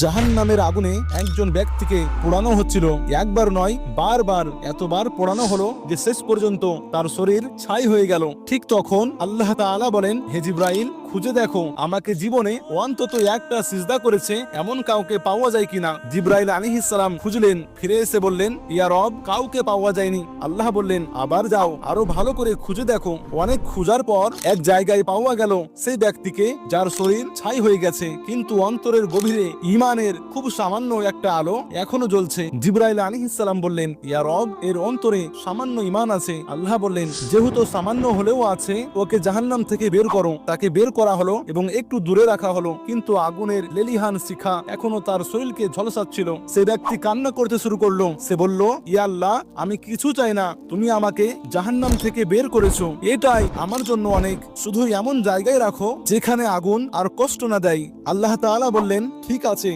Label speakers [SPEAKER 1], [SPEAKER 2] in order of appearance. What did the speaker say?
[SPEAKER 1] জাহান্নামের আগুনে একজন ব্যক্তিকে পোড়ানো হচ্ছিল। একবার নয়, বারবার এতবার পোড়ানো হলো যে শেষ পর্যন্ত তার শরীর ছাই হয়ে গেল। ঠিক তখন আল্লাহ তাআলা বলেন, হে জিব্রাইল, খুঁজে দেখো আমাকে জীবনে অন্তত একটা সিজদা করেছে এমন কাউকে পাওয়া যায় কিনা। জিব্রাইল আলাইহিস সালাম খুঁজলেন, ফিরে এসে বললেন, ইয়া রব, কাউকে পাওয়া যায়নি। আল্লাহ বললেন, আবার যাও, আরো ভালো করে খুঁজে দেখো। অনেক খোঁজার পর এক জায়গায় পাওয়া গেল সেই ব্যক্তিকে যার শরীর ছাই হয়ে গেছে, কিন্তু অন্তরের গভীরে ইমানের খুব সামান্য একটা আলো এখনো জ্বলছে। জিব্রাইল আলাইহিস সালাম বললেন, ইয়া রব, এর অন্তরে সামান্য ইমান আছে। আল্লাহ বললেন, যেহেতু সামান্য হলেও আছে, ওকে জাহান্নাম থেকে বের করো। তাকে বের করা হলো এবং একটু দূরে রাখা হলো, কিন্তু আগুনের লেলিহান শিখা এখনো তার শরীরকে ঝলসাচ্ছিল। সে ব্যক্তি কান্না করতে শুরু করলো। সে বলল, ইয়া আল্লাহ, আমি কিছু চাই না, তুমি আমাকে জাহান্নাম থেকে বের করেছো, এটাই আমার জন্য অনেক। শুধু এমন জায়গায় রাখো যেখানে আগুন আর কষ্ট না দেয়। আল্লাহ তাআলা বললেন, ঠিক আছে।